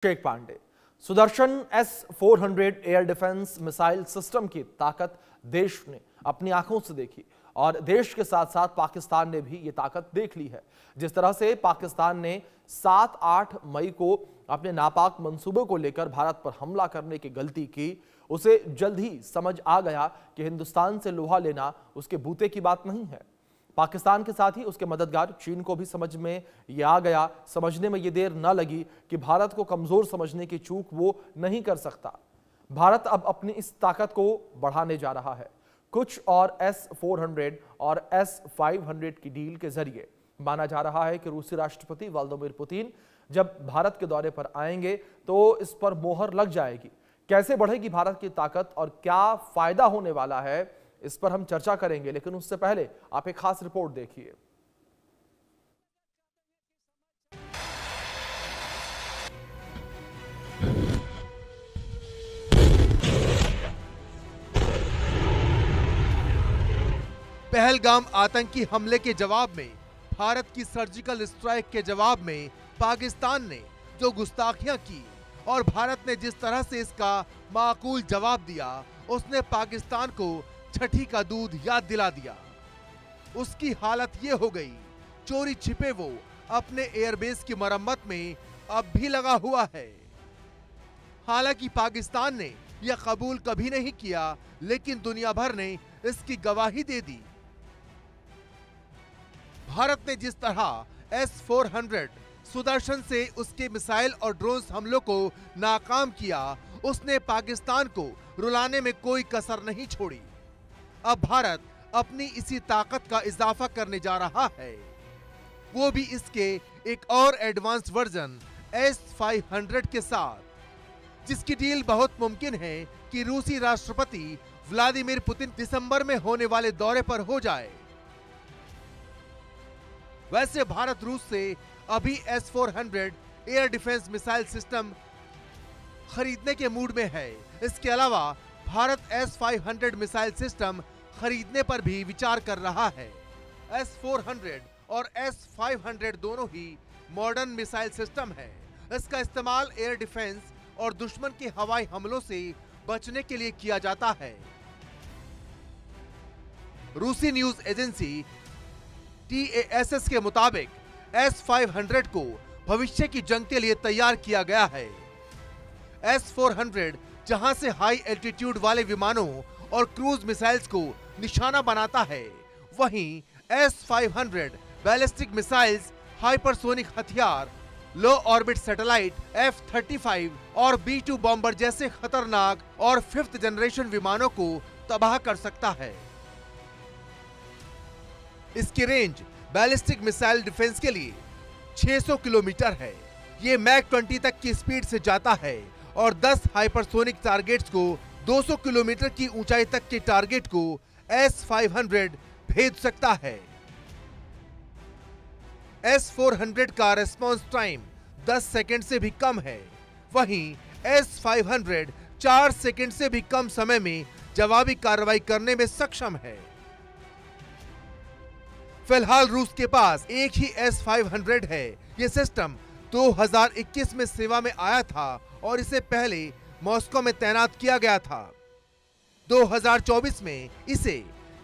Sheikh Pandey. Sudarshan S-400 air defence missile system की ताकत देश ने अपनी आंखों से देखी और देश के साथ साथ पाकिस्तान ने भी ये ताकत देख ली है। जिस तरह से पाकिस्तान ने 7-8 मई को अपने नापाक मंसूबों को लेकर भारत पर हमला करने की गलती की, उसे जल्द ही समझ आ गया कि हिंदुस्तान से लोहा लेना उसके बूते की बात नहीं है। पाकिस्तान के साथ ही उसके मददगार चीन को भी समझ में यह आ गया, समझने में ये देर न लगी कि भारत को कमजोर समझने की चूक वो नहीं कर सकता। भारत अब अपनी इस ताकत को बढ़ाने जा रहा है। कुछ और S-400 और S-500 की डील के जरिए माना जा रहा है कि रूसी राष्ट्रपति व्लादिमीर पुतिन जब भारत के दौरे पर आएंगे तो इस पर मोहर लग जाएगी। कैसे बढ़ेगी भारत की ताकत और क्या फायदा होने वाला है, इस पर हम चर्चा करेंगे, लेकिन उससे पहले आप एक खास रिपोर्ट देखिए। पहलगाम आतंकी हमले के जवाब में, भारत की सर्जिकल स्ट्राइक के जवाब में पाकिस्तान ने जो गुस्ताखियां की और भारत ने जिस तरह से इसका माकूल जवाब दिया, उसने पाकिस्तान को छठी का दूध याद दिला दिया। उसकी हालत ये हो गई, चोरी छिपे वो अपने एयरबेस की मरम्मत में अब भी लगा हुआ है। हालांकि पाकिस्तान ने यह कबूल कभी नहीं किया, लेकिन दुनिया भर ने इसकी गवाही दे दी। भारत ने जिस तरह S-400 सुदर्शन से उसके मिसाइल और ड्रोन हमलों को नाकाम किया, उसने पाकिस्तान को रुलाने में कोई कसर नहीं छोड़ी। अब भारत अपनी इसी ताकत का इजाफा करने जा रहा है, वो भी इसके एक और एडवांस वर्जन S-500 के साथ, जिसकी डील बहुत मुमकिन है कि रूसी राष्ट्रपति व्लादिमीर पुतिन दिसंबर में होने वाले दौरे पर हो जाए। वैसे भारत रूस से अभी S-400 air defence missile system खरीदने के मूड में है। इसके अलावा भारत S-500 मिसाइल सिस्टम खरीदने पर भी विचार कर रहा है। S-400 और S-500 दोनों ही मॉडर्न मिसाइल सिस्टम है। इसका इस्तेमाल एयर डिफेंस और दुश्मन के हवाई हमलों से बचने के लिए किया जाता है। रूसी न्यूज एजेंसी TASS के मुताबिक S-500 को भविष्य की जंग के लिए तैयार किया गया है। S-400 जहां से हाई एल्टीट्यूड वाले विमानों और क्रूज मिसाइल्स को निशाना बनाता है, वहीं S-500 बैलिस्टिक मिसाइल्स, हाइपरसोनिक हथियार, लो ऑर्बिट सैटेलाइट F-35 और B-2 बॉम्बर जैसे खतरनाक और 5th जनरेशन विमानों को तबाह कर सकता है। इसकी रेंज बैलिस्टिक मिसाइल डिफेंस के लिए 600 किलोमीटर है। ये मैक 20 तक की स्पीड से जाता है और 10 हाइपरसोनिक टारगेट्स को 200 किलोमीटर की ऊंचाई तक के टारगेट को S-500 भेज सकता है। S-400 का रेस्पॉन्स टाइम 10 सेकंड से भी कम है, वहीं S-500 4 सेकंड से भी कम समय में जवाबी कार्रवाई करने में सक्षम है। फिलहाल रूस के पास एक ही S-500 है। यह सिस्टम 2021 में सेवा में आया था और इसे पहले मॉस्को में तैनात किया गया था। 2024 में इसे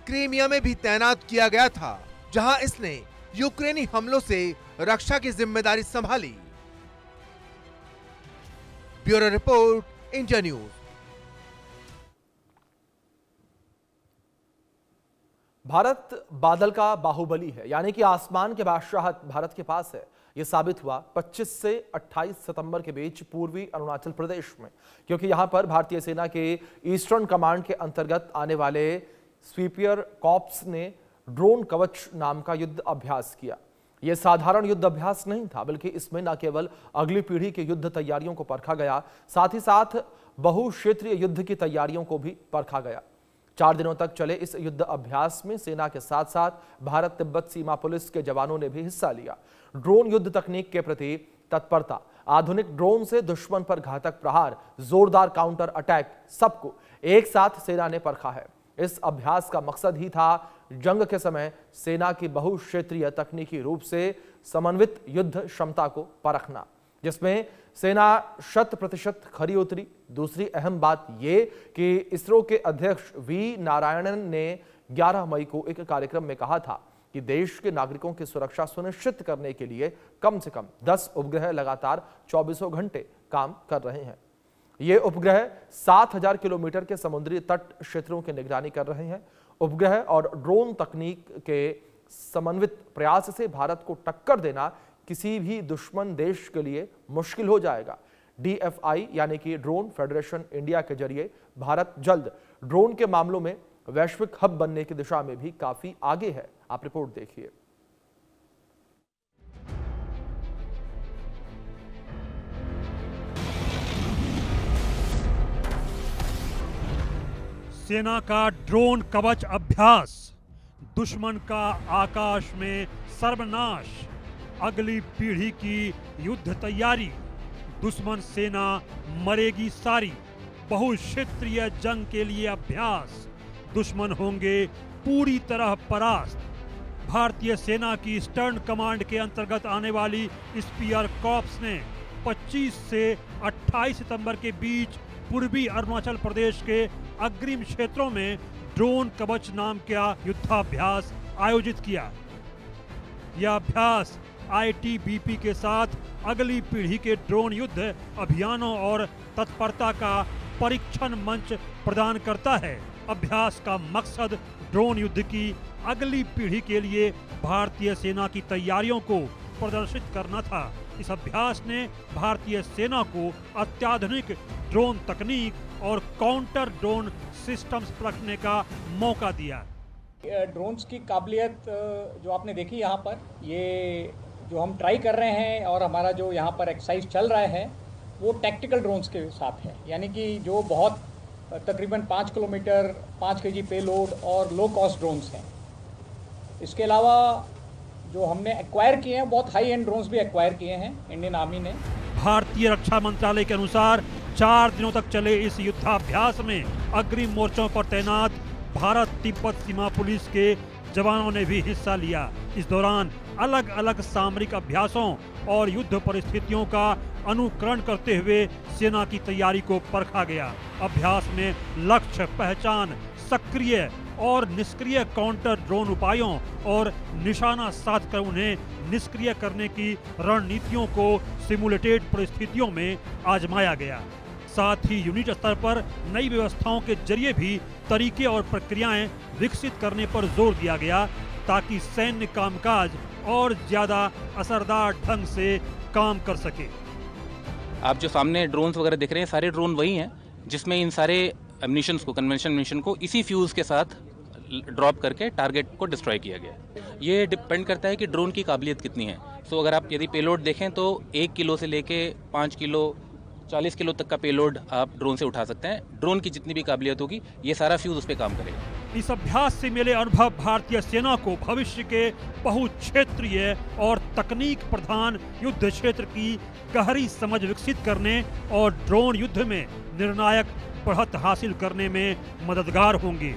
क्रीमिया में भी तैनात किया गया था, जहां इसने यूक्रेनी हमलों से रक्षा की जिम्मेदारी संभाली। Bureau report, India news. Bharat बादल का बाहुबली है, यानी कि आसमान के बादशाहत भारत के पास है। यह साबित हुआ 25 से 28 सितंबर के बीच पूर्वी अरुणाचल प्रदेश में, क्योंकि यहां पर भारतीय सेना के ईस्टर्न कमांड के अंतर्गत आने वाले स्वीपियर कॉर्प्स ने ड्रोन कवच नाम का युद्ध अभ्यास किया। यह साधारण युद्ध अभ्यास नहीं था, बल्कि इसमें न केवल अगली पीढ़ी की युद्ध तैयारियों को परखा गया, साथ ही साथ बहुक्षेत्रीय युद्ध की तैयारियों को भी परखा गया। 4 दिनों तक चले इस युद्ध अभ्यास में सेना के साथ साथ भारत तिब्बत सीमा पुलिस के जवानों ने भी हिस्सा लिया। ड्रोन युद्ध तकनीक के प्रति तत्परता, आधुनिक ड्रोन से दुश्मन पर घातक प्रहार, जोरदार काउंटर अटैक, सबको एक साथ सेना ने परखा है। इस अभ्यास का मकसद ही था जंग के समय सेना की बहुक्षेत्रीय तकनीकी रूप से समन्वित युद्ध क्षमता को परखना, जिसमें सेना 100% खरी उतरी। दूसरी अहम बात ये कि इसरो के अध्यक्ष वी नारायणन ने 11 मई को एक कार्यक्रम में कहा था कि देश के नागरिकों की सुरक्षा सुनिश्चित करने के लिए कम से कम 10 उपग्रह लगातार 24 घंटे काम कर रहे हैं। ये उपग्रह 7000 किलोमीटर के समुद्री तट क्षेत्रों की निगरानी कर रहे हैं। उपग्रह और ड्रोन तकनीक के समन्वित प्रयास से भारत को टक्कर देना किसी भी दुश्मन देश के लिए मुश्किल हो जाएगा। DFI यानी कि ड्रोन फेडरेशन इंडिया के जरिए भारत जल्द ड्रोन के मामलों में वैश्विक हब बनने की दिशा में भी काफी आगे है। आप रिपोर्ट देखिए। सेना का ड्रोन कवच अभ्यास, दुश्मन का आकाश में सर्वनाश, अगली पीढ़ी की युद्ध तैयारी, दुश्मन सेना मरेगी सारी, बहुक्षेत्रीय जंग के लिए अभ्यास, दुश्मन होंगे पूरी तरह परास्त। भारतीय सेना की ईस्टर्न कमांड के अंतर्गत आने वाली स्पीयर कॉर्प्स ने 25 से 28 सितंबर के बीच पूर्वी अरुणाचल प्रदेश के अग्रिम क्षेत्रों में ड्रोन कवच नाम का युद्धाभ्यास आयोजित किया। यह अभ्यास ITBP के साथ अगली पीढ़ी के ड्रोन युद्ध अभियानों और तत्परता का परीक्षण मंच प्रदान करता है। अभ्यास का मकसद ड्रोन युद्ध की अगली पीढ़ी के लिए भारतीय सेना की तैयारियों को प्रदर्शित करना था। इस अभ्यास ने भारतीय सेना को अत्याधुनिक ड्रोन तकनीक और काउंटर ड्रोन सिस्टम्स रखने का मौका दिया। ड्रोन्स की काबिलियत जो आपने देखी यहाँ पर, ये जो हम ट्राई कर रहे हैं और हमारा जो यहाँ पर एक्सरसाइज चल रहा है वो टैक्टिकल ड्रोन्स के साथ है, यानी कि जो बहुत तकरीबन 5 किलोमीटर 5 kg पेलोड और लो कॉस्ट ड्रोन्स हैं। इसके अलावा जो हमने एक्वायर किए हैं, बहुत हाई एंड ड्रोन्स भी एक्वायर किए हैं इंडियन आर्मी ने। भारतीय रक्षा मंत्रालय के अनुसार 4 दिनों तक चले इस युद्धाभ्यास में अग्रिम मोर्चों पर तैनात भारत तिब्बत सीमा पुलिस के जवानों ने भी हिस्सा लिया। इस दौरान अलग अलग सामरिक अभ्यासों और युद्ध परिस्थितियों का अनुकरण करते हुए सेना की तैयारी को परखा गया। अभ्यास में लक्ष्य पहचान, सक्रिय और निष्क्रिय काउंटर ड्रोन उपायों और निशाना साधकर उन्हें निष्क्रिय करने की रणनीतियों को सिमुलेटेड परिस्थितियों में आजमाया गया। साथ ही यूनिट स्तर पर नई व्यवस्थाओं के जरिए भी तरीके और प्रक्रियाएं विकसित करने पर जोर दिया गया ताकि सैन्य कामकाज और ज्यादा असरदार ढंग से काम कर सके। आप जो सामने ड्रोन्स वगैरह देख रहे हैं, सारे ड्रोन वही हैं जिसमें इन सारे एमिनिशंस को, कन्वेंशन एमिनिशन को इसी फ्यूज के साथ ड्रॉप करके टारगेट को डिस्ट्रॉय किया गया। ये डिपेंड करता है कि ड्रोन की काबिलियत कितनी है। सो अगर आप यदि पेलोड देखें तो 1 किलो से लेके 5 किलो 40 किलो तक का पेलोड आप ड्रोन से उठा सकते हैं। ड्रोन की जितनी भी काबिलियत होगी ये सारा फ्यूज उस पर काम करेगा। इस अभ्यास से मिले अनुभव भारतीय सेना को भविष्य के बहुक्षेत्रीय और तकनीक प्रधान युद्ध क्षेत्र की गहरी समझ विकसित करने और ड्रोन युद्ध में निर्णायक बढ़त हासिल करने में मददगार होंगे।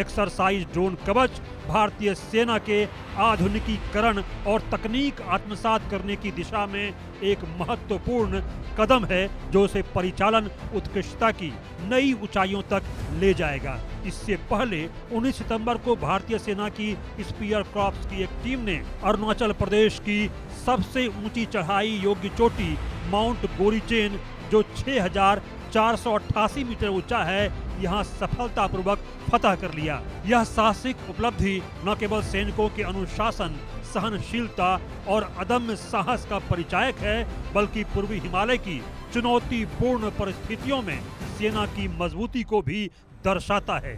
एक्सरसाइज ड्रोन कवच भारतीय सेना के आधुनिकीकरण और तकनीक आत्मसात करने की दिशा में एक महत्वपूर्ण कदम है जो उसे परिचालन उत्कृष्टता की नई ऊंचाइयों तक ले जाएगा। इससे पहले 19 सितंबर को भारतीय सेना की स्पीयर कॉर्प्स की एक टीम ने अरुणाचल प्रदेश की सबसे ऊंची चढ़ाई योग्य चोटी माउंट गोरीचेन जो 6488 मीटर ऊंचा है, यहां सफलतापूर्वक फतह कर लिया। यह साहसिक उपलब्धि न केवल सैनिकों के अनुशासन, सहनशीलता और अदम्य साहस का परिचायक है, बल्कि पूर्वी हिमालय की चुनौतीपूर्ण परिस्थितियों में सेना की मजबूती को भी दर्शाता है।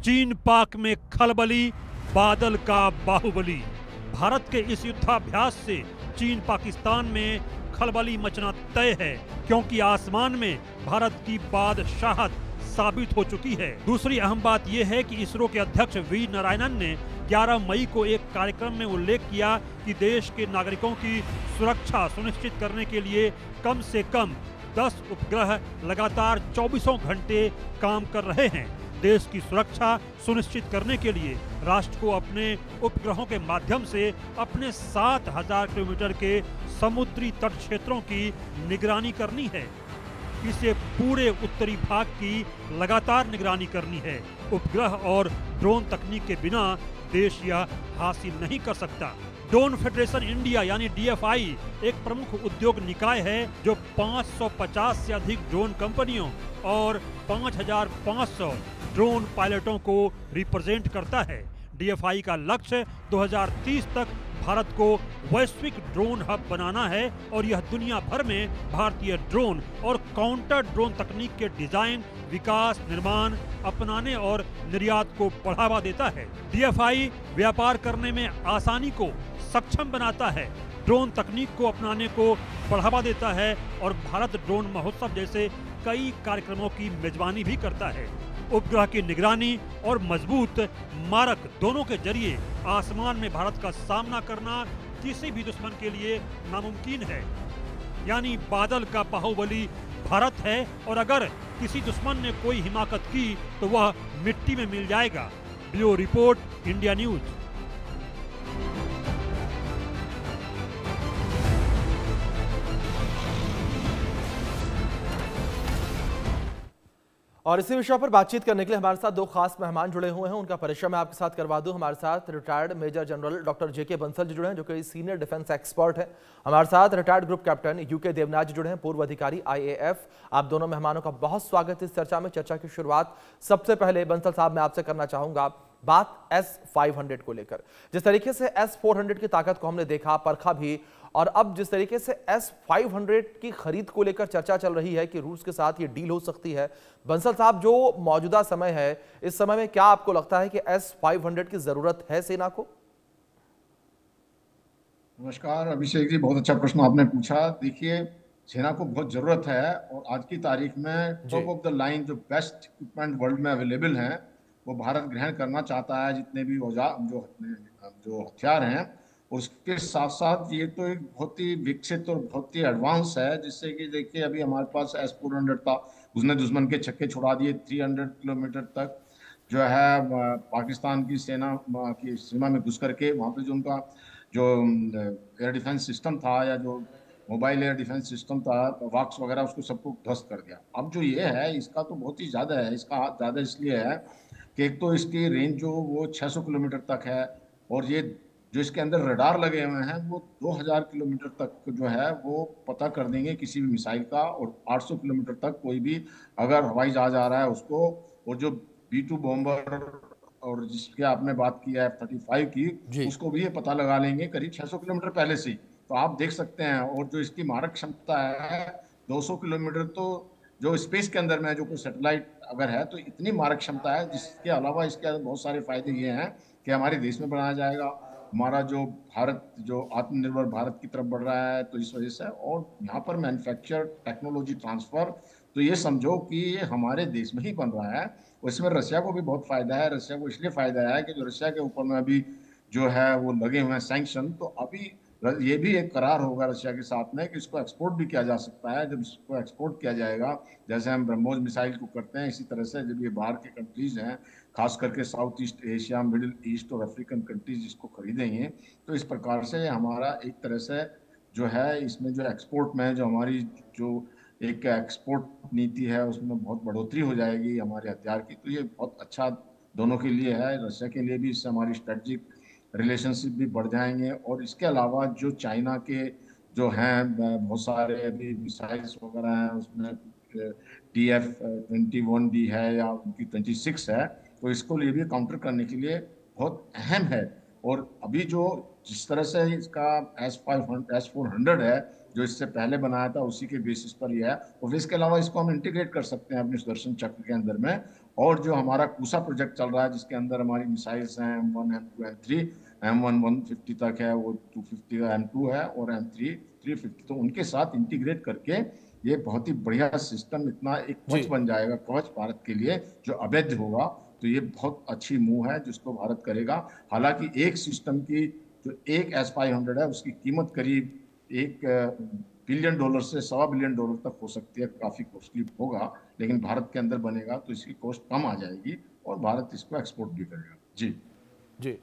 चीन पाक में खलबली, बादल का बाहुबली। भारत के इस युद्धाभ्यास से चीन पाकिस्तान में खलबली मचना तय है, क्योंकि आसमान में भारत की बादशाहत साबित हो चुकी है। दूसरी अहम बात यह है कि इसरो के अध्यक्ष वी नारायणन ने 11 मई को एक कार्यक्रम में उल्लेख किया कि देश के नागरिकों की सुरक्षा सुनिश्चित करने के लिए कम से कम 10 उपग्रह लगातार 24 घंटे काम कर रहे हैं। देश की सुरक्षा सुनिश्चित करने के लिए राष्ट्र को अपने उपग्रहों के माध्यम से अपने 7,000 किलोमीटर के समुद्री तट क्षेत्रों की निगरानी करनी है। इसे पूरे उत्तरी भाग की लगातार निगरानी करनी है। उपग्रह और ड्रोन तकनीक के बिना देश यह हासिल नहीं कर सकता। ड्रोन फेडरेशन इंडिया यानी DFI एक प्रमुख उद्योग निकाय है जो 550 से अधिक ड्रोन कंपनियों और 5,500 ड्रोन पायलटों को रिप्रेजेंट करता है। DFI का लक्ष्य 2030 तक भारत को वैश्विक ड्रोन हब बनाना है और यह दुनिया भर में भारतीय ड्रोन और काउंटर ड्रोन तकनीक के डिजाइन, विकास, निर्माण, अपनाने और निर्यात को बढ़ावा देता है। DFI व्यापार करने में आसानी को सक्षम बनाता है, ड्रोन तकनीक को अपनाने को बढ़ावा देता है और भारत ड्रोन महोत्सव जैसे कई कार्यक्रमों की मेजबानी भी करता है। उपग्रह की निगरानी और मजबूत मारक दोनों के जरिए आसमान में भारत का सामना करना किसी भी दुश्मन के लिए नामुमकिन है। यानी बादल का बाहुबली भारत है और अगर किसी दुश्मन ने कोई हिमाकत की तो वह मिट्टी में मिल जाएगा। Bureau report, India news. और इसी विषय पर बातचीत करने के लिए हमारे साथ दो खास मेहमान जुड़े हुए हैं, उनका परिचय मैं आपके साथ करवा दूं। हमारे साथ retired major general doctor JK Bansal ji जुड़े हैं, जो कि सीनियर डिफेंस एक्सपर्ट हैं। हमारे साथ retired group captain UK Devnath ji जुड़े हैं, पूर्व अधिकारी IAF। आप दोनों मेहमानों का बहुत स्वागत इस चर्चा में। चर्चा की शुरुआत सबसे पहले बंसल साहब मैं आपसे करना चाहूंगा बात S-500 को लेकर। जिस तरीके से S-400 की ताकत को हमने देखा, परखा भी, और अब जिस तरीके से S-500 की खरीद को लेकर चर्चा चल रही है कि रूस के साथ ये डील हो सकती है, बंसल साहब जो मौजूदा समय है, इस समय में क्या आपको लगता है कि S-500 की जरूरत है सेना को? नमस्कार अभिषेक जी, बहुत अच्छा प्रश्न आपने पूछा। देखिए, सेना को बहुत जरूरत है और आज की तारीख में टॉप ऑफ द लाइन जो बेस्ट इक्विपमेंट वर्ल्ड में अवेलेबल हैं वो भारत ग्रहण करना चाहता है। जितने भी औजार जो हथियार हैं, और उसके साथ साथ ये तो एक बहुत ही विकसित और बहुत ही एडवांस है, जिससे कि देखिए अभी हमारे पास S-400 था, उसने दुश्मन के छक्के छुड़ा दिए। 300 किलोमीटर तक जो है पाकिस्तान की सेना की सीमा में घुस करके वहाँ पे जो उनका जो एयर डिफेंस सिस्टम था या जो मोबाइल एयर डिफेंस सिस्टम था, वाक्स वगैरह, उसको सबको ध्वस्त कर दिया। अब जो ये है इसका तो बहुत ही ज़्यादा है। इसका हाथ ज़्यादा इसलिए है कि एक तो इसकी रेंज जो वो 600 किलोमीटर तक है, और ये जो इसके अंदर रडार लगे हुए हैं वो 2000 किलोमीटर तक जो है वो पता कर देंगे किसी भी मिसाइल का, और 800 किलोमीटर तक कोई भी अगर हवाई जहाज आ रहा है उसको, और जो B-2 बॉम्बर और जिसके आपने बात की है F-35 की, उसको भी ये पता लगा लेंगे करीब 600 किलोमीटर पहले से ही। तो आप देख सकते हैं, और जो इसकी मारक क्षमता है 200 किलोमीटर, तो जो स्पेस के अंदर में जो कोई सैटेलाइट अगर है तो इतनी मारक क्षमता है। जिसके अलावा इसके बहुत सारे फायदे ये हैं कि हमारे देश में बनाया जाएगा, हमारा जो भारत जो आत्मनिर्भर भारत की तरफ बढ़ रहा है तो इस वजह से, और यहाँ पर मैन्युफैक्चर टेक्नोलॉजी ट्रांसफर, तो ये समझो कि ये हमारे देश में ही बन रहा है। उसमें रशिया को भी बहुत फायदा है। रशिया को इसलिए फायदा है कि जो रशिया के ऊपर में अभी जो है वो लगे हुए हैं सैंक्शन, तो अभी ये भी एक करार होगा रशिया के साथ में कि इसको एक्सपोर्ट भी किया जा सकता है। जब इसको एक्सपोर्ट किया जाएगा, जैसे हम ब्रह्मोस मिसाइल को करते हैं, इसी तरह से जब ये बाहर के कंट्रीज हैं, खास करके south east Asia, middle east और अफ्रीकन कंट्रीज इसको खरीदेंगे, तो इस प्रकार से हमारा एक तरह से जो है इसमें जो एक्सपोर्ट में जो हमारी जो एक एक्सपोर्ट नीति है उसमें बहुत बढ़ोतरी हो जाएगी हमारे हथियार की। तो ये बहुत अच्छा दोनों के लिए है, रशिया के लिए भी। इससे हमारी स्ट्रेटजिक रिलेशनशिप भी बढ़ जाएंगे। और इसके अलावा जो चाइना के जो हैं बहुत सारे अभी मिसाइल्स वगैरह हैं, उसमें TF-21D है या उनकी 26 है, तो इसको लिए भी काउंटर करने के लिए बहुत अहम है। और अभी जो जिस तरह से इसका S-400 है जो इससे पहले बनाया था, उसी के बेसिस पर यह है। और इसके अलावा इसको हम इंटीग्रेट कर सकते हैं अपने सुदर्शन चक्र के अंदर में। और जो हमारा कूसा प्रोजेक्ट चल रहा है जिसके अंदर हमारी मिसाइल्स हैं M1, M2, M3, M1 150 तक है, वो 250 का M2 है, और M3 350, तो उनके साथ इंटीग्रेट करके ये बहुत ही बढ़िया सिस्टम, इतना एक कवच बन जाएगा, कवच भारत के लिए जो अवैध होगा। तो ये बहुत अच्छी मूव है जिसको भारत करेगा। हालांकि एक सिस्टम की जो एक S-500 है उसकी कीमत करीब 1 $1 बिलियन से $1.25 बिलियन तक हो सकती है। काफी कॉस्टली होगा, लेकिन भारत के अंदर बनेगा तो इसकी कॉस्ट कम आ जाएगी और भारत इसको एक्सपोर्ट भी करेगा। जी जी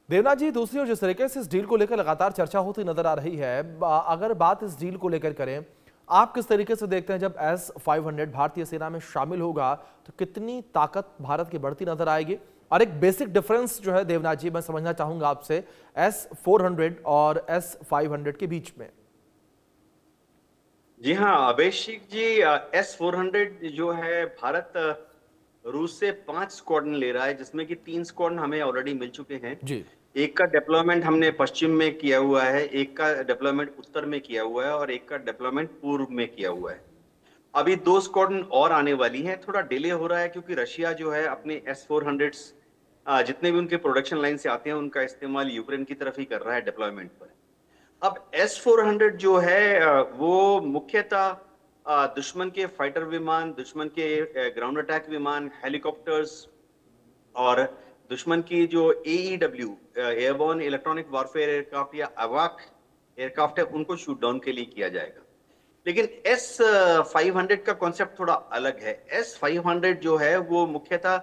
देवनाथ जी, दूसरी ओर जिस तरीके से इस डील को लेकर लगातार चर्चा होती नजर आ रही है, अगर बात इस डील को लेकर करें, आप किस तरीके से देखते हैं जब S-500 भारतीय सेना में शामिल होगा तो कितनी ताकत भारत की बढ़ती नजर आएगी? और एक बेसिक डिफरेंस जो है देवनाथ जी, मैं समझना चाहूंगा आपसे S-400 और S-500 के बीच में। जी हाँ अभिषेक जी, S-400 जो है भारत रूस से 5 स्क्वाड्रन ले रहा है, जिसमें कि 3 स्क्वाड्रन हमें ऑलरेडी मिल चुके हैं जी। एक का डिप्लॉयमेंट हमने पश्चिम में किया हुआ है, एक का डिप्लॉयमेंट उत्तर में किया हुआ है और एक का डिप्लॉयमेंट पूर्व में किया हुआ है। अभी 2 स्क्वाड्रन और आने वाली हैं। थोड़ा डिले हो रहा है क्योंकि रशिया जो है अपने S-400 जितने भी उनके प्रोडक्शन लाइन से आते हैं उनका इस्तेमाल यूक्रेन की तरफ ही कर रहा है डिप्लॉयमेंट पर। अब S-400 जो है वो मुख्यतः दुश्मन के फाइटर विमान, दुश्मन के ग्राउंड अटैक विमान, हेलीकॉप्टर्स और दुश्मन की जो AEW airborne electronic warfare aircraft या अवाक एयरक्राफ्ट है उनको शूट डाउन के लिए किया जाएगा। लेकिन S-500 का कॉन्सेप्ट थोड़ा अलग है। S-500 जो है वो मुख्यतः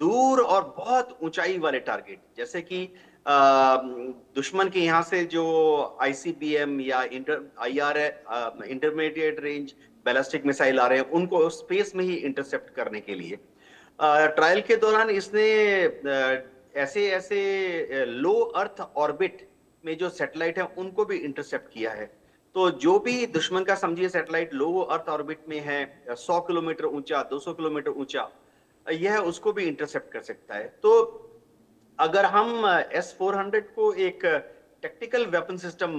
दूर और बहुत ऊंचाई वाले टारगेट, जैसे कि दुश्मन के यहाँ से जो ICBM या इंटरमीडिएट रेंज बैलिस्टिक मिसाइल आ रहे हैं उनको स्पेस में ही इंटरसेप्ट करने के लिए ट्रायल के दौरान इसने ऐसे लो अर्थ ऑर्बिट में जो सैटेलाइट है उनको भी इंटरसेप्ट किया है। तो जो भी दुश्मन का समझिए सैटेलाइट लो अर्थ ऑर्बिट में है 100 किलोमीटर ऊंचा, 200 किलोमीटर ऊंचा, यह उसको भी इंटरसेप्ट कर सकता है। तो अगर हम S-400 को एक टैक्टिकल वेपन सिस्टम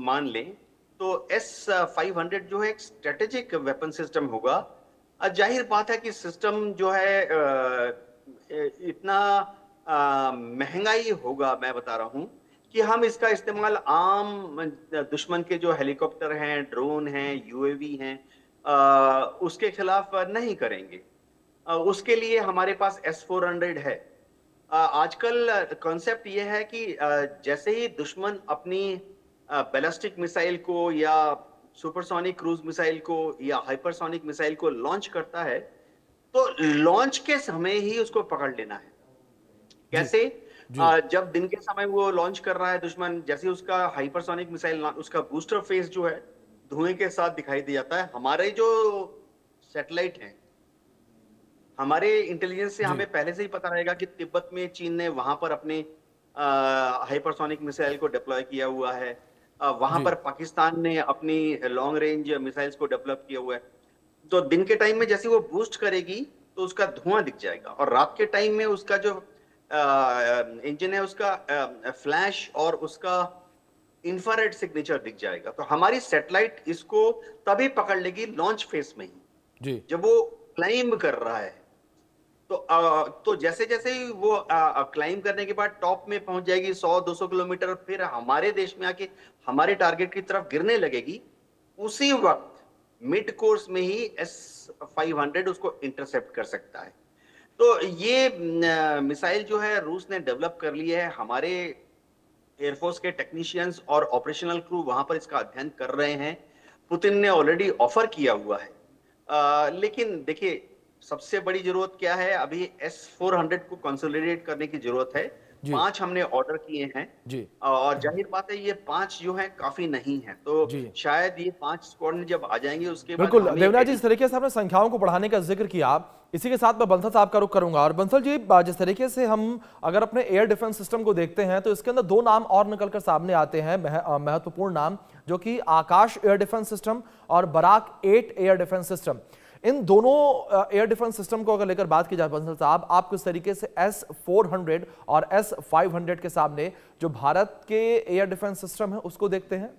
मान लें तो S-500 जो है एक स्ट्रेटेजिक वेपन सिस्टम होगा। जाहिर बात है कि सिस्टम जो है इतना महंगाई होगा, मैं बता रहा हूं कि हम इसका इस्तेमाल आम दुश्मन के जो हेलीकॉप्टर हैं, ड्रोन हैं, UAV हैं उसके खिलाफ नहीं करेंगे। उसके लिए हमारे पास S-400 है। आजकल कॉन्सेप्ट ये है कि जैसे ही दुश्मन अपनी बैलिस्टिक मिसाइल को या सुपरसोनिक क्रूज मिसाइल को या हाइपरसोनिक मिसाइल को लॉन्च करता है तो लॉन्च के समय ही उसको पकड़ लेना है। कैसे? जब दिन के समय वो लॉन्च कर रहा है दुश्मन, जैसे उसका हाइपरसोनिक मिसाइल, उसका बूस्टर फेस जो है धुएं के साथ दिखाई दे जाता है। हमारे जो सैटेलाइट हैं, हमारे इंटेलिजेंस से हमें पहले से ही पता रहेगा कि तिब्बत में चीन ने वहां पर अपने हाइपरसोनिक मिसाइल को डिप्लॉय किया हुआ है, वहां पर पाकिस्तान ने अपनी लॉन्ग रेंज मिसाइल्स को डेवलप किया हुआ है। तो दिन के टाइम में जैसे वो बूस्ट करेगी तो उसका धुआं दिख जाएगा और रात के टाइम में उसका जो इंजन है उसका फ्लैश और उसका इंफ्रारेड सिग्नेचर दिख जाएगा। तो हमारी सैटेलाइट इसको तभी पकड़ लेगी लॉन्च फेस में ही, जब वो क्लाइंब कर रहा है। तो जैसे जैसे ही वो क्लाइंब करने के बाद टॉप में पहुंच जाएगी 100-200 किलोमीटर, फिर हमारे देश में आके हमारे टारगेट की तरफ गिरने लगेगी, उसी वक्त मिड कोर्स में ही S-500 उसको इंटरसेप्ट कर सकता है। तो ये मिसाइल जो है रूस ने डेवलप कर ली है। हमारे एयरफोर्स के टेक्नीशियंस और ऑपरेशनल क्रू वहां पर इसका अध्ययन कर रहे हैं। पुतिन ने ऑलरेडी ऑफर किया हुआ है। लेकिन देखिए सबसे बड़ी जरूरत क्या है, अभी S-400 को कंसोलिडेट करने की जरूरत है। 5 हमने ऑर्डर किए हैं और जाहिर बात है ये 5 जो है काफी नहीं है, तो शायद ये 5 स्क्वाड्रन जब आ जाएंगे उसके बाद। बिल्कुल देवनाथ जी, इस तरीके से आपने संख्याओं को बढ़ाने का जिक्र किया, इसी के साथ मैं बंसल साहब का रुख करूंगा। और बंसल जी, जिस तरीके से हम अगर अपने एयर डिफेंस सिस्टम को देखते हैं तो इसके अंदर 2 नाम और निकलकर सामने आते हैं, महत्वपूर्ण नाम, जो कि आकाश एयर डिफेंस सिस्टम और बराक 8 एयर डिफेंस सिस्टम। इन दोनों एयर डिफेंस सिस्टम को अगर लेकर बात की जाए बंसल साहब, आप किस तरीके से S-400 और S-500 के सामने जो भारत के एयर डिफेंस सिस्टम है उसको देखते हैं?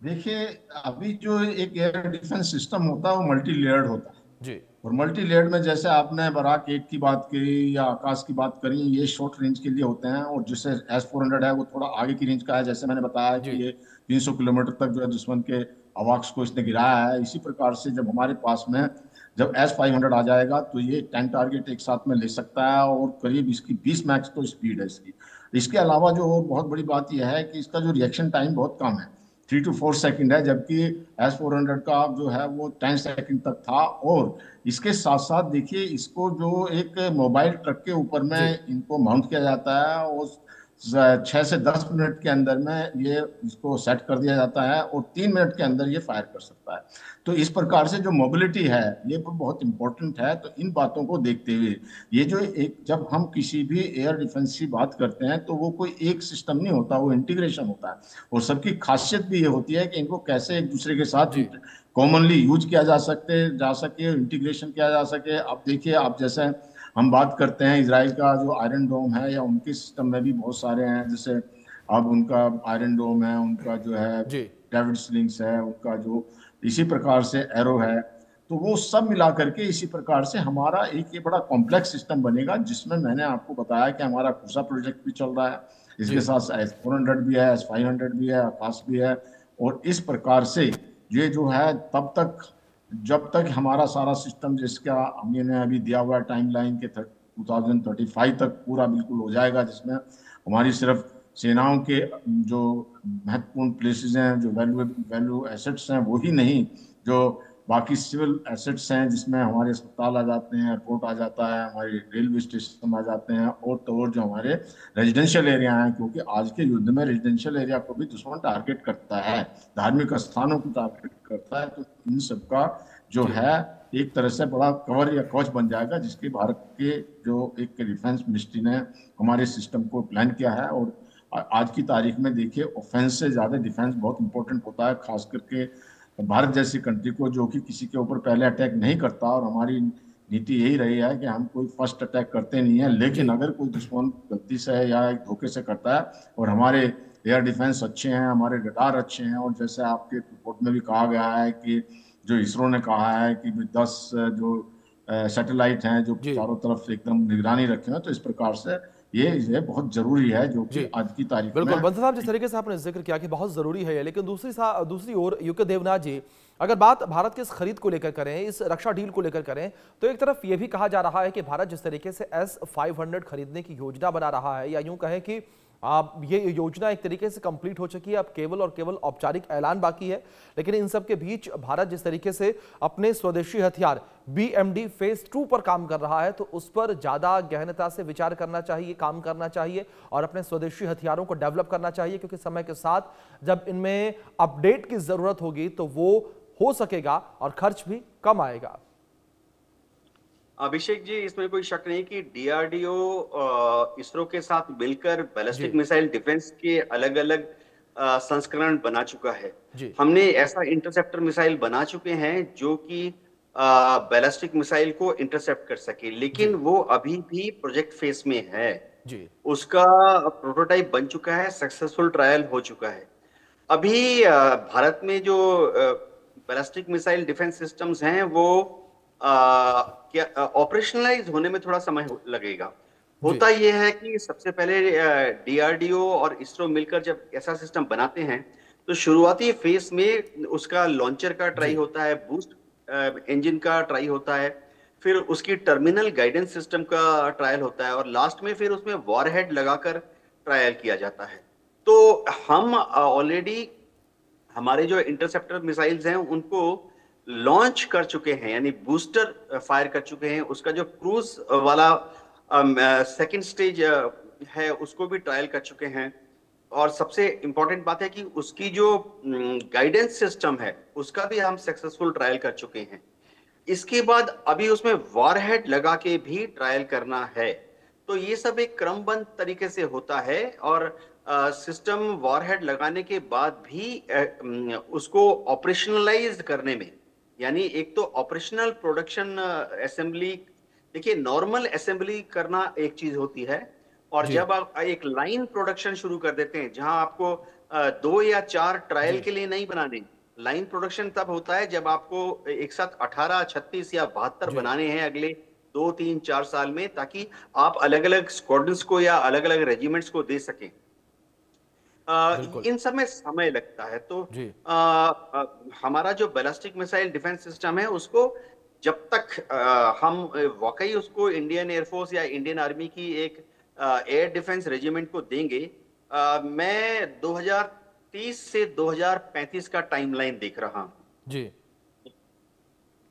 देखिए, अभी जो एक एयर डिफेंस सिस्टम होता है वो मल्टी लेयर्ड होता है जी। और मल्टी लेयर्ड में जैसे आपने बराक 8 की बात करी या आकाश की बात करी, ये शॉर्ट रेंज के लिए होते हैं और जिससे S-400 है वो थोड़ा आगे की रेंज का है। jैसे मैंने बताया कि ये 300 किलोमीटर तक जो है दुश्मन के अवाक्स को इसने गिराया है। इसी प्रकार से जब हमारे पास में जब S-500 आ जाएगा तो ये 10 टारगेट एक साथ में ले सकता है और करीब इसकी 20 मैक्स तो स्पीड है इसकी। इसके अलावा जो बहुत बड़ी बात यह है कि इसका जो रिएक्शन टाइम बहुत कम है, 3 to 4 सेकंड है, जबकि S-400 का जो है वो 10 सेकंड तक था। और इसके साथ साथ देखिए, इसको जो एक मोबाइल ट्रक के ऊपर में इनको माउंट किया जाता है और 6 से 10 मिनट के अंदर में ये इसको सेट कर दिया जाता है और 3 मिनट के अंदर ये फायर कर सकता है। तो इस प्रकार से जो मोबिलिटी है ये बहुत इंपॉर्टेंट है। तो इन बातों को देखते हुए ये जो एक, जब हम किसी भी एयर डिफेंस की बात करते हैं तो वो कोई एक सिस्टम नहीं होता, वो इंटीग्रेशन होता है। और सबकी खासियत भी ये होती है कि इनको कैसे एक दूसरे के साथ कॉमनली यूज किया जा सके, इंटीग्रेशन किया जा सके। अब देखिए, आप जैसे हम बात करते हैं इजराइल का जो आयरन डोम है, या उनके सिस्टम में भी बहुत सारे हैं, जैसे अब उनका आयरन डोम है, उनका जो है डेविड स्लिंग्स है, उनका जो इसी प्रकार से एरो है। तो वो सब मिला करके इसी प्रकार से हमारा एक ये बड़ा कॉम्प्लेक्स सिस्टम बनेगा, जिसमें मैंने आपको बताया कि हमारा कुसा प्रोजेक्ट भी चल रहा है, इसके साथ S-400 भी है, S-500 भी है, आकाश भी है। और इस प्रकार से ये जो है तब तक, जब तक हमारा सारा सिस्टम जिसका हमने अभी दिया हुआ है टाइमलाइन के 2035 तक पूरा बिल्कुल हो जाएगा, जिसमें हमारी सिर्फ सेनाओं के जो महत्वपूर्ण प्लेसेस हैं, जो वैल्यू एसेट्स हैं, वो ही नहीं, जो बाकी सिविल एसेट्स हैं, जिसमें हमारे अस्पताल आ जाते हैं, एयरपोर्ट आ जाता है, हमारे रेलवे स्टेशन आ जाते हैं, और तो और जो हमारे रेजिडेंशियल एरिया हैं, क्योंकि आज के युद्ध में रेजिडेंशियल एरिया को भी दुश्मन टारगेट करता है, धार्मिक स्थानों को टारगेट करता है। तो इन सब का जो है एक तरह से बड़ा कवर या कवच बन जाएगा, जिसके भारत के जो एक डिफेंस मिनिस्ट्री ने हमारे सिस्टम को प्लान किया है। और आज की तारीख में देखिए, ऑफेंस से ज्यादा डिफेंस बहुत इंपॉर्टेंट होता है, खास करके भारत जैसी कंट्री को, जो कि किसी के ऊपर पहले अटैक नहीं करता। और हमारी नीति यही रही है कि हम कोई फर्स्ट अटैक करते नहीं है, लेकिन अगर कोई दुश्मन गलती से या एक धोखे से करता है, और हमारे एयर डिफेंस अच्छे हैं, हमारे रडार अच्छे हैं, और जैसे आपके रिपोर्ट में भी कहा गया है कि जो इसरो ने कहा है कि 10 जो सैटेलाइट हैं जो चारों तरफ से एकदम निगरानी रखे हैं, तो इस प्रकार से ये बहुत जरूरी है, जो कि आज की तारीख में। बिल्कुल बंसल साहब, जिस तरीके से आपने जिक्र किया कि बहुत जरूरी है, लेकिन दूसरी ओर यूके देवनाथ जी, अगर बात भारत के इस खरीद को लेकर करें, इस रक्षा डील को लेकर करें, तो एक तरफ यह भी कहा जा रहा है कि भारत जिस तरीके से S-500 खरीदने की योजना बना रहा है, या यूं कहें कि ये योजना एक तरीके से कंप्लीट हो चुकी है, अब केवल और केवल औपचारिक ऐलान बाकी है। लेकिन इन सब के बीच भारत जिस तरीके से अपने स्वदेशी हथियार BMD फेज 2 पर काम कर रहा है, तो उस पर ज्यादा गहनता से विचार करना चाहिए, काम करना चाहिए और अपने स्वदेशी हथियारों को डेवलप करना चाहिए, क्योंकि समय के साथ जब इनमें अपडेट की जरूरत होगी तो वो हो सकेगा और खर्च भी कम आएगा। अभिषेक जी, इसमें कोई शक नहीं कि DRDO इसरो के साथ मिलकर बैलिस्टिक मिसाइल डिफेंस के अलग अलग संस्करण बना चुका है। हमने ऐसा इंटरसेप्टर मिसाइल बना चुके हैं जो कि बैलिस्टिक मिसाइल को इंटरसेप्ट कर सके, लेकिन वो अभी भी प्रोजेक्ट फेज में है। उसका प्रोटोटाइप बन चुका है, सक्सेसफुल ट्रायल हो चुका है। अभी भारत में जो बैलिस्टिक मिसाइल डिफेंस सिस्टम्स हैं वो क्या ऑपरेशनलाइज होने में थोड़ा समय लगेगा। होता यह है कि सबसे पहले DRDO और इसरो मिलकर जब ऐसा सिस्टम बनाते हैं तो शुरुआती फेज में उसका लॉन्चर का ट्राई होता है, बूस्ट इंजन का ट्राई होता है, फिर उसकी टर्मिनल गाइडेंस सिस्टम का ट्रायल होता है, और लास्ट में फिर उसमें वॉरहेड लगाकर ट्रायल किया जाता है। तो हम ऑलरेडी हमारे जो इंटरसेप्टर मिसाइल्स हैं उनको लॉन्च कर चुके हैं, यानी बूस्टर फायर कर चुके हैं। उसका जो क्रूज वाला सेकंड स्टेज है उसको भी ट्रायल कर चुके हैं, और सबसे इंपॉर्टेंट बात है कि उसकी जो गाइडेंस सिस्टम है उसका भी हम सक्सेसफुल ट्रायल कर चुके हैं। इसके बाद अभी उसमें वॉरहेड लगा के भी ट्रायल करना है। तो ये सब एक क्रमबद्ध तरीके से होता है, और सिस्टम वॉरहेड लगाने के बाद भी उसको ऑपरेशनलाइज करने में, यानी एक तो ऑपरेशनल प्रोडक्शन असेंबली, देखिए नॉर्मल असेंबली करना एक चीज होती है, और जब आप एक लाइन प्रोडक्शन शुरू कर देते हैं जहां आपको 2 या 4 ट्रायल के लिए नहीं बनाने, लाइन प्रोडक्शन तब होता है जब आपको एक साथ 18, 36 या 72 बनाने हैं अगले 2, 3, 4 साल में, ताकि आप अलग अलग स्क्वाड्रंस को या अलग अलग रेजिमेंट्स को दे सकें। इन सब में समय लगता है। तो हमारा जो बैलिस्टिक मिसाइल डिफेंस सिस्टम है उसको जब तक हम वाकई उसको इंडियन एयरफोर्स या इंडियन आर्मी की एक एयर डिफेंस रेजिमेंट को देंगे, मैं 2030 से 2035 का टाइमलाइन देख रहा हूं। जी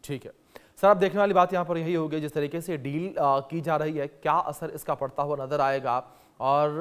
ठीक है सर, अब देखने वाली बात यहाँ पर यही होगी जिस तरीके से डील की जा रही है, क्या असर इसका पड़ता हुआ नजर आएगा। और